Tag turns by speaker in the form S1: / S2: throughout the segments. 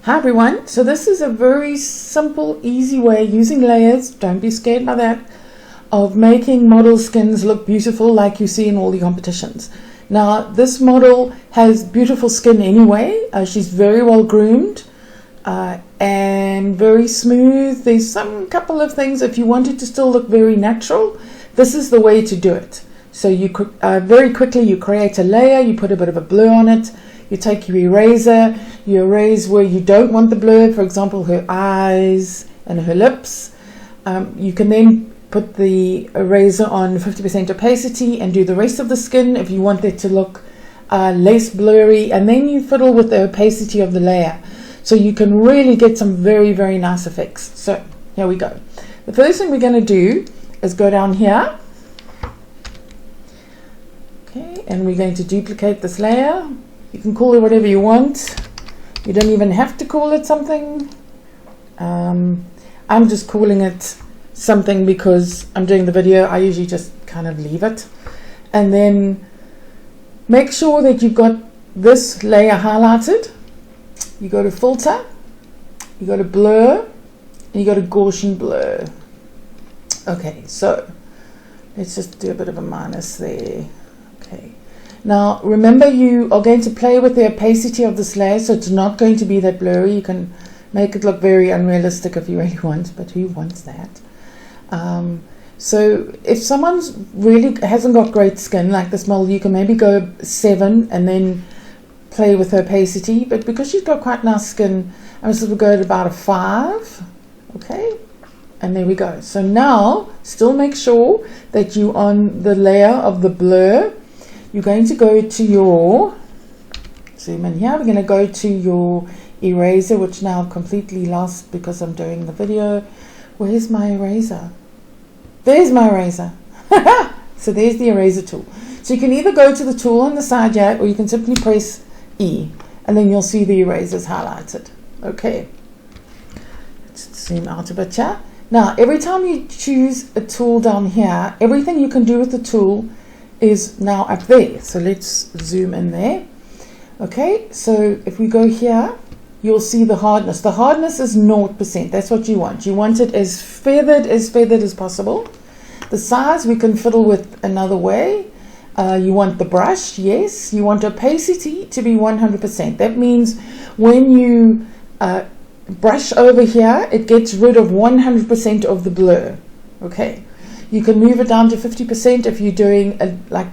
S1: Hi everyone, so this is a very simple, easy way using layers, don't be scared by that, of making model skins look beautiful like you see in all the competitions. Now this model has beautiful skin anyway, she's very well groomed and very smooth. There's some couple of things, if you want it to still look very natural, this is the way to do it. So you very quickly you create a layer, you put a bit of a blur on it, you take your eraser, you erase where you don't want the blur, for example her eyes and her lips. You can then put the eraser on 50% opacity and do the rest of the skin if you want it to look less blurry, and then you fiddle with the opacity of the layer so you can really get some very, very nice effects. So here we go. The first thing we're going to do is go down here. Okay, and we're going to duplicate this layer. You can call it whatever you want. You don't even have to call it something. I'm just calling it something because I'm doing the video. I usually just kind of leave it. And then make sure that you've got this layer highlighted. You go to filter, you go to blur, and you go to Gaussian blur. Okay, so let's just do a bit of a minus there. Okay. Now remember, you are going to play with the opacity of this layer, so it's not going to be that blurry. You can make it look very unrealistic if you really want, but who wants that? So if someone's really hasn't got great skin like this model, you can maybe go 7 and then play with her opacity, but because she's got quite nice skin, I'm just going to go to about a 5. Okay, and there we go. So now still make sure that you on the layer of the blur. You're going to go to your, zoom in here, we're going to go to your eraser, which now I've completely lost because I'm doing the video. Where's my eraser? There's my eraser. So there's the eraser tool. So you can either go to the tool on the side here, or you can simply press E, and then you'll see the erasers highlighted. Okay, let's zoom out a bit here. Now every time you choose a tool down here, everything you can do with the tool is now up there. So let's zoom in there. Okay, so if we go here, you'll see the hardness. The hardness is 0%. That's what you want. You want it as feathered as possible. The size we can fiddle with another way. You want the brush, yes. You want opacity to be 100%. That means when you brush over here, it gets rid of 100% of the blur. Okay. You can move it down to 50% if you're doing like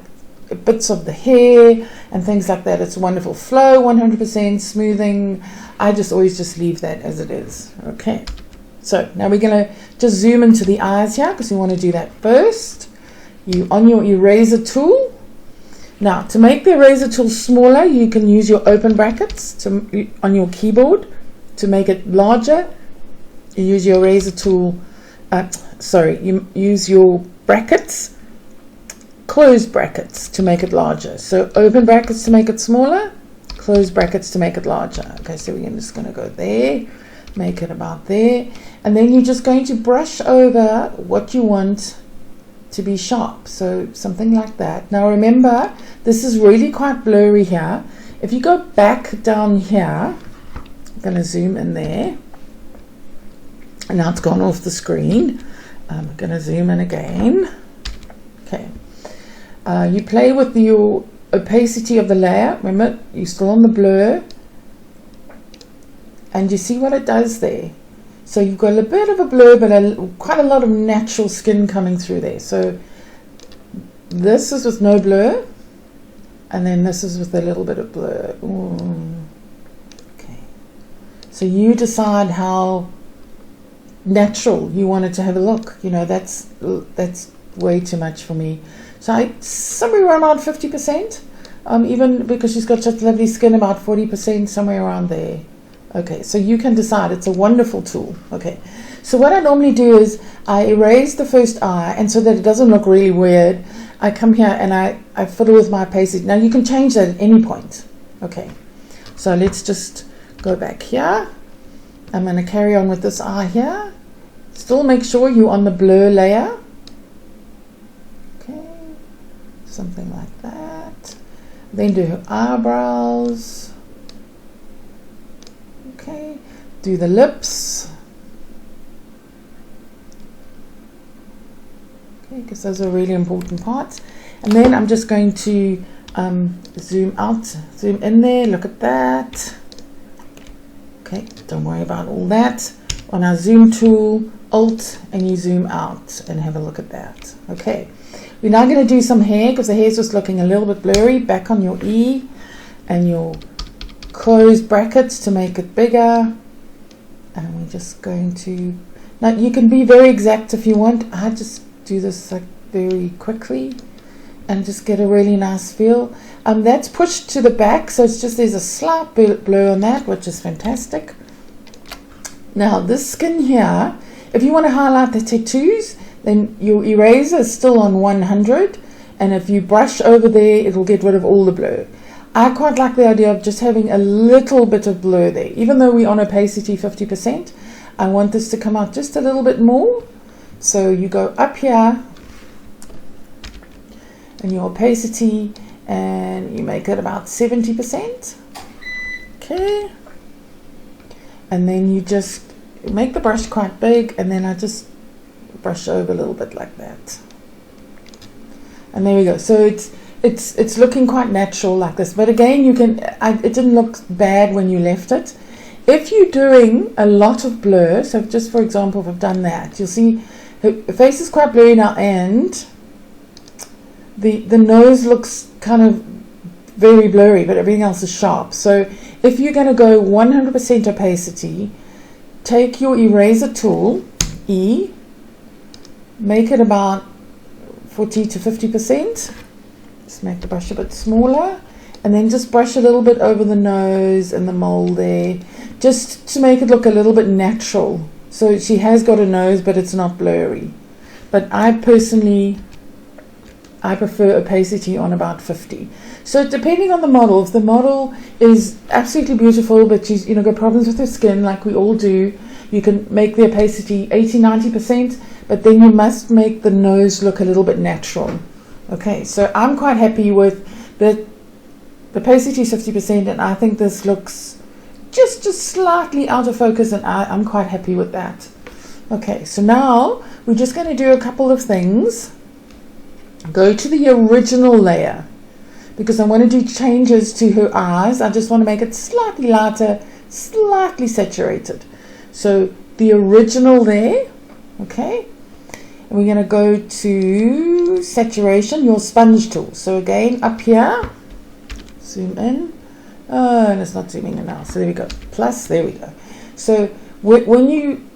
S1: bits of the hair and things like that. It's a wonderful flow, 100% smoothing. I just always just leave that as it is. Okay, so now we're going to just zoom into the eyes here because we want to do that first. You on your eraser tool. Now to make the eraser tool smaller, you can use your open brackets on your keyboard to make it larger. You use your eraser tool. You use your brackets, close brackets to make it larger. So open brackets to make it smaller, close brackets to make it larger. Okay, so we're just going to go there, make it about there, and then you're just going to brush over what you want to be sharp. So something like that. Now remember, this is really quite blurry here. If you go back down here, I'm going to zoom in there. And now it's gone off the screen. I'm going to zoom in again. Okay. You play with your opacity of the layer. Remember, you're still on the blur. And you see what it does there. So you've got a bit of a blur, but quite a lot of natural skin coming through there. So this is with no blur. And then this is with a little bit of blur. Ooh. Okay. So you decide how natural you want it to have a look. You know, that's way too much for me. So somewhere around 50%, even because she's got such lovely skin, about 40%, somewhere around there. Okay, so you can decide. It's a wonderful tool. Okay, so what I normally do is I erase the first eye, and so that it doesn't look really weird, I come here and I fiddle with my opacity. Now you can change that at any point. Okay, so let's just go back here. I'm going to carry on with this eye here. Still make sure you're on the blur layer. Okay, something like that. Then do her eyebrows. Okay, do the lips. Okay, because those are really important parts. And then I'm just going to zoom out, zoom in there, look at that. Okay, don't worry about all that. On our zoom tool, Alt, and you zoom out and have a look at that. Okay, we're now going to do some hair because the hair's just looking a little bit blurry. Back on your E and your closed brackets to make it bigger. And we're just going to, now you can be very exact if you want. I just do this like very quickly and just get a really nice feel. That's pushed to the back, so it's just there's a slight blur on that, which is fantastic. Now this skin here, if you want to highlight the tattoos, then your eraser is still on 100, and if you brush over there, it will get rid of all the blur. I quite like the idea of just having a little bit of blur there. Even though we're on opacity 50%, I want this to come out just a little bit more. So you go up here and your opacity, and you make it about 70%. Okay. And then you just make the brush quite big, and then I just brush over a little bit like that. And there we go. So it's looking quite natural like this. But again, you can, it didn't look bad when you left it. If you're doing a lot of blur, so just for example, if I've done that, you'll see her face is quite blurry now, and the nose looks kind of very blurry, but everything else is sharp. So if you're going to go 100% opacity, take your eraser tool, E, make it about 40 to 50%. Just make the brush a bit smaller, and then just brush a little bit over the nose and the mole there, just to make it look a little bit natural. So she has got a nose, but it's not blurry. But I personally, I prefer opacity on about 50. So depending on the model, if the model is absolutely beautiful, but she's got problems with her skin like we all do, you can make the opacity 80-90%, but then you must make the nose look a little bit natural. Okay, so I'm quite happy with the opacity is 50%, and I think this looks just slightly out of focus, and I'm quite happy with that. Okay, so now we're just going to do a couple of things. Go to the original layer, because I want to do changes to her eyes. I just want to make it slightly lighter, slightly saturated. So the original there, okay, and we're going to go to saturation, your sponge tool. So again, up here, zoom in. Oh, and it's not zooming in now. So there we go. Plus, there we go. So when you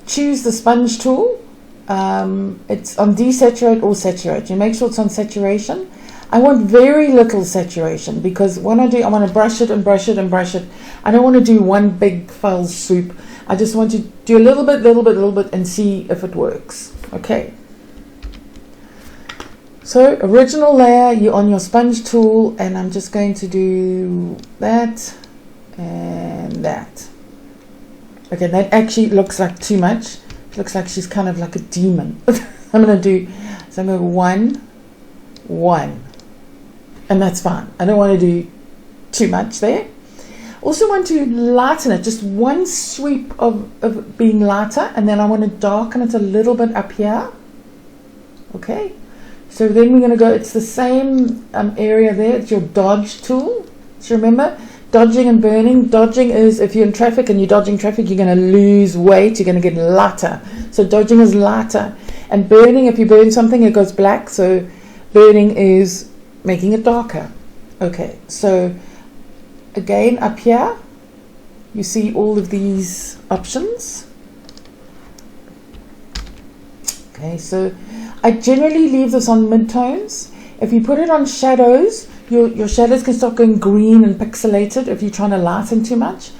S1: choose the sponge tool, it's on desaturate or saturate. You make sure it's on saturation. I want very little saturation, because when I want to brush it and brush it and brush it. I don't want to do one big foul swoop. I just want to do a little bit and see if it works. Okay. So original layer, you're on your sponge tool, and I'm just going to do that and that. Okay, that actually looks like too much. It looks like she's kind of like a demon. I'm going to do, so I'm going to go 1. And that's fine. I don't want to do too much there. Also want to lighten it, just one sweep of being lighter, and then I want to darken it a little bit up here. Okay. So then we're going to go, it's the same area there, it's your dodge tool. So remember, dodging and burning. Dodging is if you're in traffic and you're dodging traffic, you're going to lose weight, you're going to get lighter. So dodging is lighter. And burning, if you burn something, it goes black. So burning is making it darker. Okay, so again, up here, you see all of these options. Okay, so I generally leave this on midtones. If you put it on shadows, your shadows can start going green and pixelated if you're trying to lighten too much.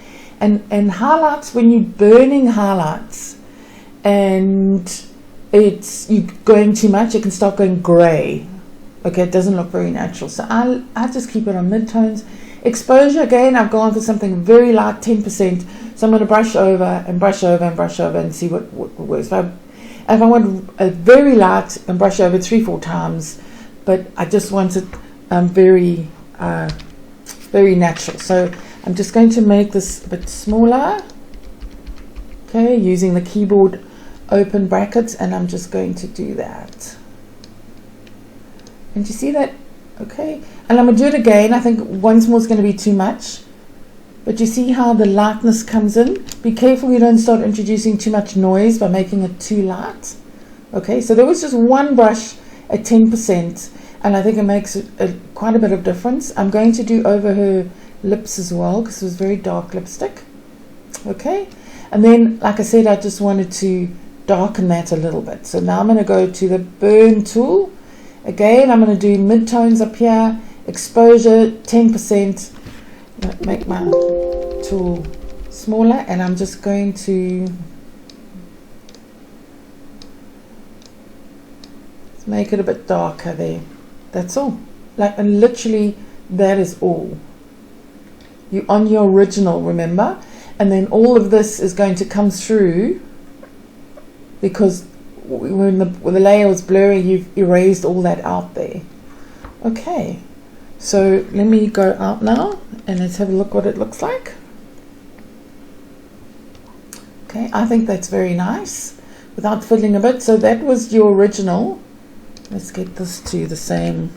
S1: And highlights, when you're burning highlights and you're going too much, it can start going grey. Okay, it doesn't look very natural. So I just keep it on midtones. Exposure, again, I've gone for something very light, 10%. So I'm going to brush over and brush over and brush over and see what works. If I want a very light, and brush over 3-4 times, but I just want it very natural. So I'm just going to make this a bit smaller, okay, using the keyboard open brackets, and I'm just going to do that. And you see that? Okay, and I'm going to do it again. I think once more is going to be too much, but you see how the lightness comes in. Be careful you don't start introducing too much noise by making it too light. Okay, so there was just one brush at 10%, and I think it makes quite a bit of difference. I'm going to do over her lips as well, because it was very dark lipstick. Okay, and then like I said, I just wanted to darken that a little bit. So now I'm going to go to the burn tool. Again, I'm going to do mid-tones up here, exposure 10%, make my tool smaller, and I'm just going to make it a bit darker there. That's all. Like, and literally that is all. You're on your original, remember? And then all of this is going to come through, because when the layer was blurry, you've erased all that out there. Okay, so let me go out now and let's have a look what it looks like. Okay, I think that's very nice without fiddling a bit. So that was your original. Let's get this to the same.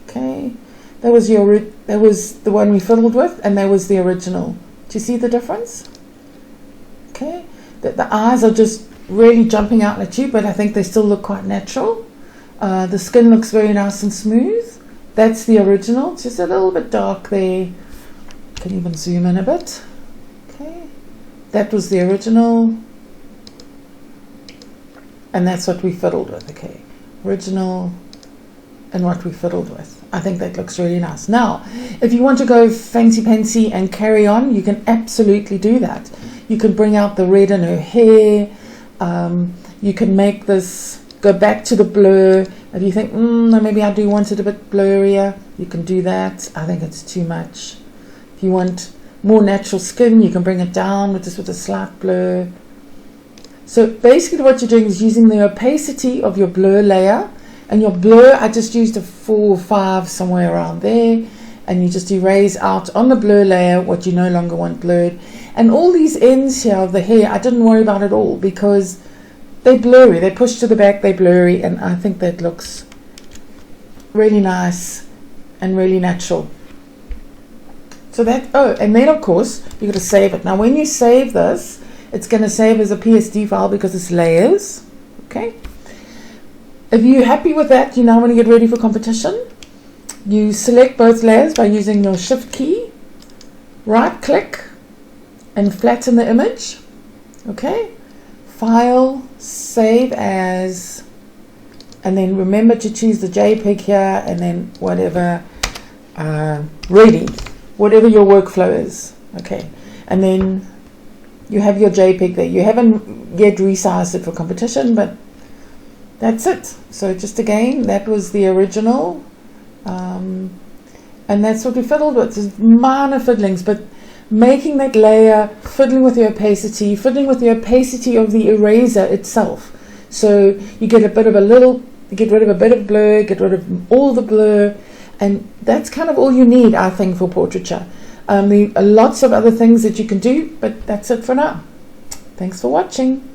S1: Okay, that was the one we fiddled with, and that was the original. Do you see the difference? Okay, the eyes are just really jumping out at you, but I think they still look quite natural. The skin looks very nice and smooth. That's the original, just a little bit dark there. Can even zoom in a bit. Okay, that was the original, and that's what we fiddled with. Okay, original and what we fiddled with. I think that looks really nice. Now, if you want to go fancy pantsy and carry on, you can absolutely do that. You can bring out the red in her hair. You can make this go back to the blur. If you think, maybe I do want it a bit blurrier, you can do that. I think it's too much. If you want more natural skin, you can bring it down with a slight blur. So basically what you're doing is using the opacity of your blur layer, and your blur, I just used a 4 or 5 somewhere around there, and you just erase out on the blur layer what you no longer want blurred. And all these ends here of the hair, I didn't worry about at all, because they're blurry. They push to the back, they're blurry, and I think that looks really nice and really natural. So that, and then of course, you've got to save it. Now when you save this, it's going to save as a PSD file because it's layers. Okay. If you're happy with that, you now want to get ready for competition. You select both layers by using your Shift key, right click, and flatten the image. Okay, file, save as, and then remember to choose the JPEG here, and then whatever, ready, whatever your workflow is. Okay, and then you have your JPEG there. You haven't yet resized it for competition, but that's it. So just again, that was the original, and that's what we fiddled with. Just minor fiddlings, but making that layer, fiddling with the opacity, fiddling with the opacity of the eraser itself. So you get get rid of a bit of blur, get rid of all the blur, and that's kind of all you need, I think, for portraiture. There are lots of other things that you can do, but that's it for now. Thanks for watching.